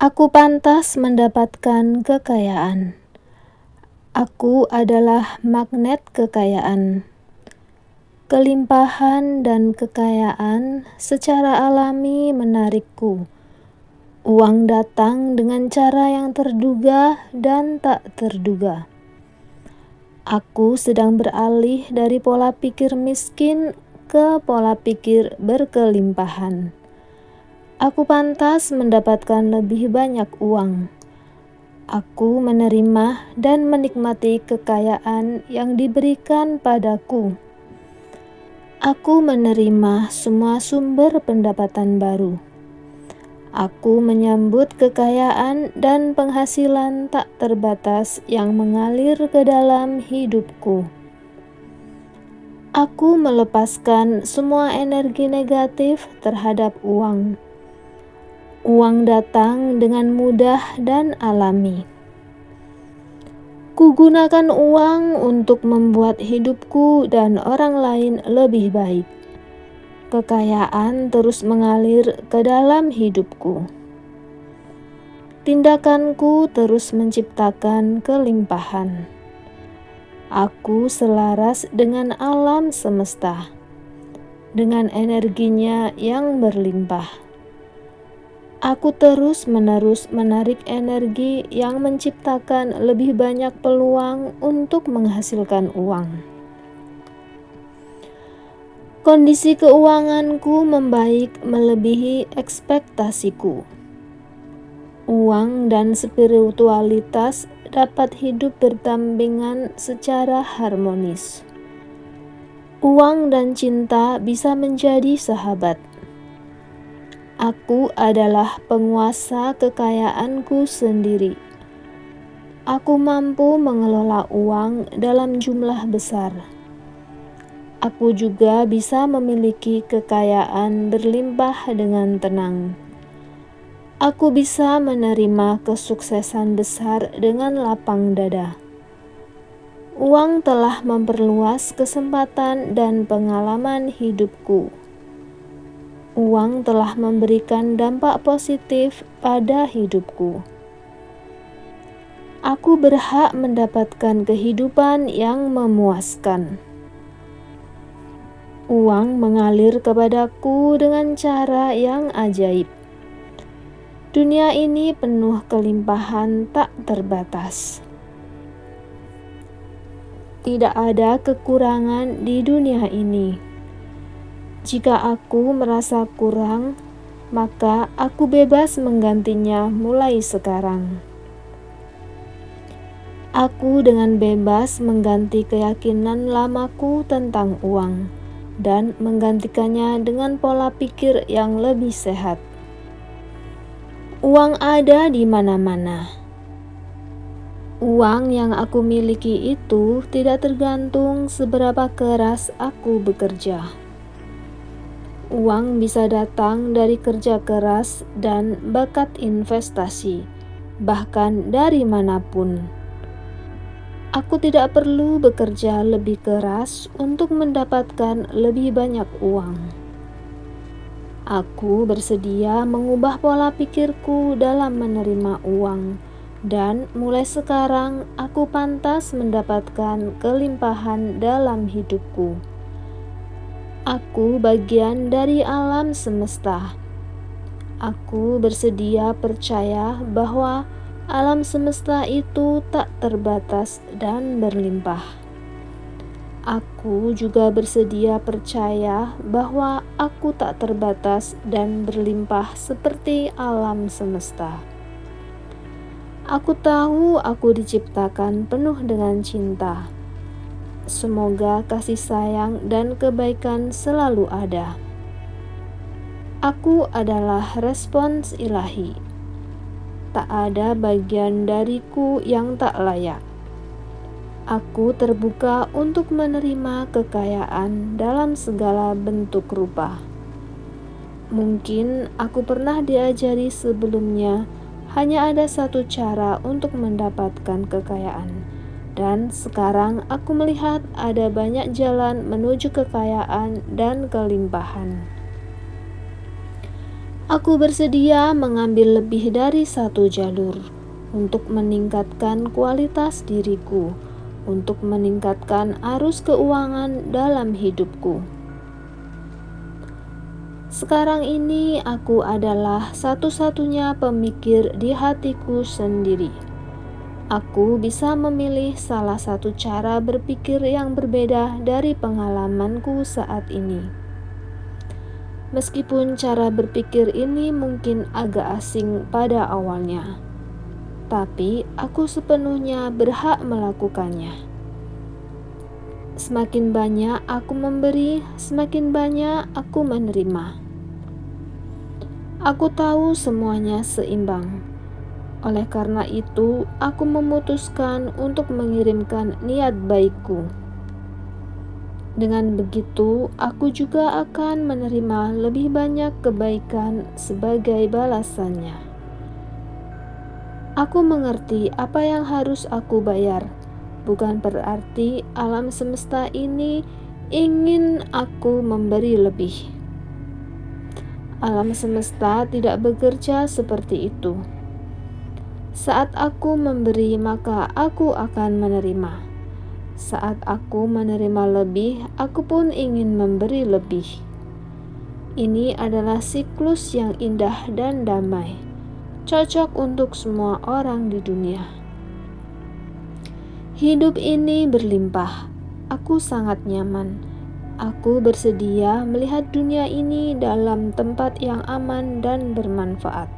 Aku pantas mendapatkan kekayaan. Aku adalah magnet kekayaan. Kelimpahan dan kekayaan secara alami menarikku. Uang datang dengan cara yang terduga dan tak terduga. Aku sedang beralih dari pola pikir miskin ke pola pikir berkelimpahan. Aku pantas mendapatkan lebih banyak uang. Aku menerima dan menikmati kekayaan yang diberikan padaku. Aku menerima semua sumber pendapatan baru. Aku menyambut kekayaan dan penghasilan tak terbatas yang mengalir ke dalam hidupku. Aku melepaskan semua energi negatif terhadap uang. Uang datang dengan mudah dan alami. Kugunakan uang untuk membuat hidupku dan orang lain lebih baik. Kekayaan terus mengalir ke dalam hidupku. Tindakanku terus menciptakan kelimpahan. Aku selaras dengan alam semesta, dengan energinya yang berlimpah. Aku terus-menerus menarik energi yang menciptakan lebih banyak peluang untuk menghasilkan uang. Kondisi keuanganku membaik melebihi ekspektasiku. Uang dan spiritualitas dapat hidup berdampingan secara harmonis. Uang dan cinta bisa menjadi sahabat. Aku adalah penguasa kekayaanku sendiri. Aku mampu mengelola uang dalam jumlah besar. Aku juga bisa memiliki kekayaan berlimpah dengan tenang. Aku bisa menerima kesuksesan besar dengan lapang dada. Uang telah memperluas kesempatan dan pengalaman hidupku. Uang telah memberikan dampak positif pada hidupku. Aku berhak mendapatkan kehidupan yang memuaskan. Uang mengalir kepadaku dengan cara yang ajaib. Dunia ini penuh kelimpahan tak terbatas. Tidak ada kekurangan di dunia ini. Jika aku merasa kurang, maka aku bebas menggantinya mulai sekarang. Aku dengan bebas mengganti keyakinan lamaku tentang uang dan menggantikannya dengan pola pikir yang lebih sehat. Uang ada di mana-mana. Uang yang aku miliki itu tidak tergantung seberapa keras aku bekerja. Uang bisa datang dari kerja keras dan bakat investasi, bahkan dari manapun. Aku tidak perlu bekerja lebih keras untuk mendapatkan lebih banyak uang. Aku bersedia mengubah pola pikirku dalam menerima uang, dan mulai sekarang aku pantas mendapatkan kelimpahan dalam hidupku. Aku bagian dari alam semesta. Aku bersedia percaya bahwa alam semesta itu tak terbatas dan berlimpah. Aku juga bersedia percaya bahwa aku tak terbatas dan berlimpah seperti alam semesta. Aku tahu aku diciptakan penuh dengan cinta. Semoga kasih sayang dan kebaikan selalu ada. Aku adalah respons ilahi. Tak ada bagian dariku yang tak layak. Aku terbuka untuk menerima kekayaan dalam segala bentuk rupa. Mungkin aku pernah diajari sebelumnya hanya ada satu cara untuk mendapatkan kekayaan. Dan sekarang aku melihat ada banyak jalan menuju kekayaan dan kelimpahan. Aku bersedia mengambil lebih dari satu jalur untuk meningkatkan kualitas diriku, untuk meningkatkan arus keuangan dalam hidupku. Sekarang ini aku adalah satu-satunya pemikir di hatiku sendiri. Aku bisa memilih salah satu cara berpikir yang berbeda dari pengalamanku saat ini. Meskipun cara berpikir ini mungkin agak asing pada awalnya, tapi aku sepenuhnya berhak melakukannya. Semakin banyak aku memberi, semakin banyak aku menerima. Aku tahu semuanya seimbang. Oleh karena itu, aku memutuskan untuk mengirimkan niat baikku. Dengan begitu, aku juga akan menerima lebih banyak kebaikan sebagai balasannya. Aku mengerti apa yang harus aku bayar. Bukan berarti alam semesta ini ingin aku memberi lebih. Alam semesta tidak bekerja seperti itu. Saat aku memberi, maka aku akan menerima. Saat aku menerima lebih, aku pun ingin memberi lebih. Ini adalah siklus yang indah dan damai, cocok untuk semua orang di dunia. Hidup ini berlimpah. Aku sangat nyaman. Aku bersedia melihat dunia ini dalam tempat yang aman dan bermanfaat.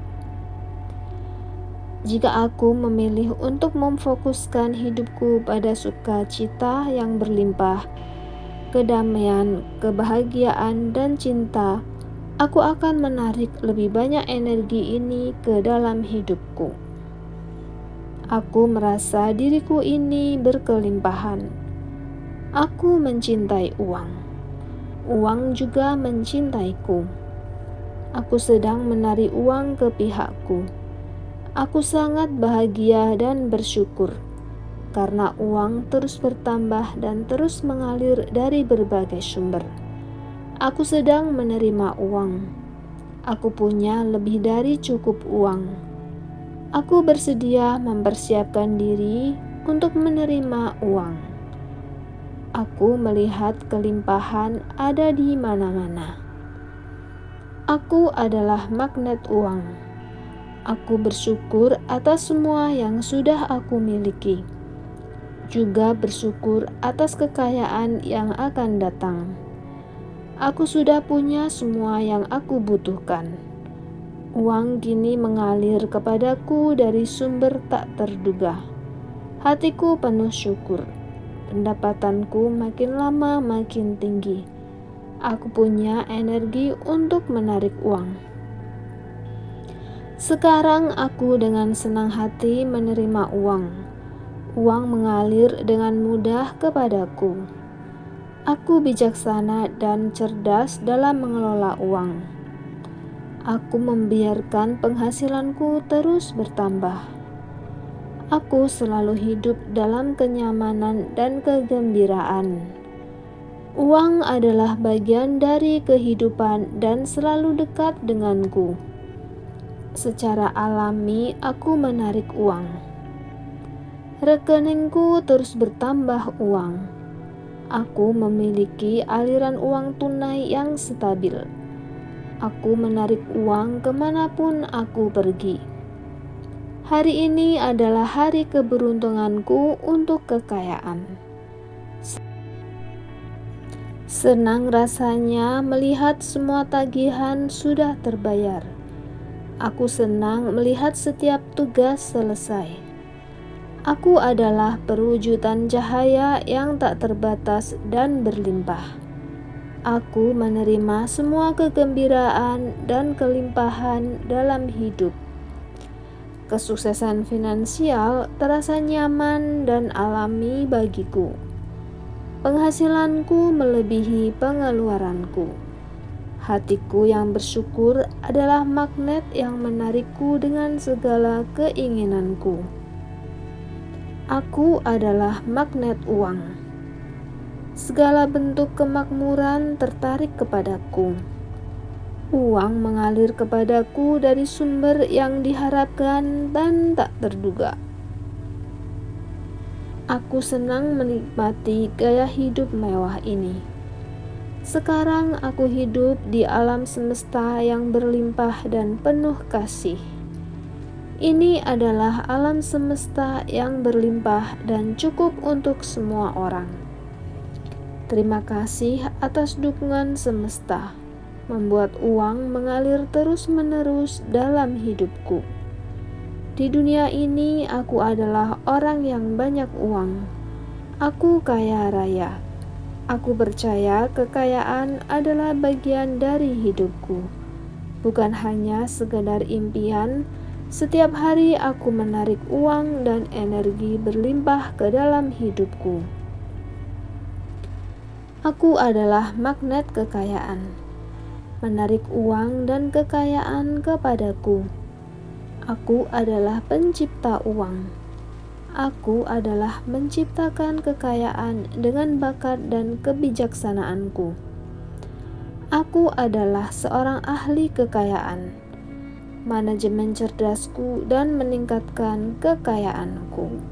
Jika aku memilih untuk memfokuskan hidupku pada sukacita yang berlimpah, kedamaian, kebahagiaan, dan cinta, aku akan menarik lebih banyak energi ini ke dalam hidupku. Aku merasa diriku ini berkelimpahan. Aku mencintai uang. Uang juga mencintaiku. Aku sedang menarik uang ke pihakku. Aku sangat bahagia dan bersyukur karena uang terus bertambah dan terus mengalir dari berbagai sumber. Aku sedang menerima uang. Aku punya lebih dari cukup uang. Aku bersedia mempersiapkan diri untuk menerima uang. Aku melihat kelimpahan ada di mana-mana. Aku adalah magnet uang. Aku bersyukur atas semua yang sudah aku miliki, juga bersyukur atas kekayaan yang akan datang. Aku sudah punya semua yang aku butuhkan. Uang kini mengalir kepadaku dari sumber tak terduga. Hatiku penuh syukur. Pendapatanku makin lama makin tinggi. Aku punya energi untuk menarik uang. Sekarang aku dengan senang hati menerima uang. Uang mengalir dengan mudah kepadaku. Aku bijaksana dan cerdas dalam mengelola uang. Aku membiarkan penghasilanku terus bertambah. Aku selalu hidup dalam kenyamanan dan kegembiraan. Uang adalah bagian dari kehidupan dan selalu dekat denganku. Secara alami, aku menarik uang. Rekeningku terus bertambah uang. Aku memiliki aliran uang tunai yang stabil. Aku menarik uang kemanapun aku pergi. Hari ini adalah hari keberuntunganku untuk kekayaan. Senang rasanya melihat semua tagihan sudah terbayar. Aku senang melihat setiap tugas selesai. Aku adalah perwujudan cahaya yang tak terbatas dan berlimpah. Aku menerima semua kegembiraan dan kelimpahan dalam hidup. Kesuksesan finansial terasa nyaman dan alami bagiku. Penghasilanku melebihi pengeluaranku. Hatiku yang bersyukur adalah magnet yang menarikku dengan segala keinginanku. Aku adalah magnet uang. Segala bentuk kemakmuran tertarik kepadaku. Uang mengalir kepadaku dari sumber yang diharapkan dan tak terduga. Aku senang menikmati gaya hidup mewah ini. Sekarang aku hidup di alam semesta yang berlimpah dan penuh kasih. Ini adalah alam semesta yang berlimpah dan cukup untuk semua orang. Terima kasih atas dukungan semesta, membuat uang mengalir terus-menerus dalam hidupku. Di dunia ini, aku adalah orang yang banyak uang. Aku kaya raya. Aku percaya kekayaan adalah bagian dari hidupku, bukan hanya sekedar impian. Setiap hari aku menarik uang dan energi berlimpah ke dalam hidupku. Aku adalah magnet kekayaan, menarik uang dan kekayaan kepadaku. Aku adalah pencipta uang. Aku adalah menciptakan kekayaan dengan bakat dan kebijaksanaanku. Aku adalah seorang ahli kekayaan, manajemen cerdasku dan meningkatkan kekayaanku.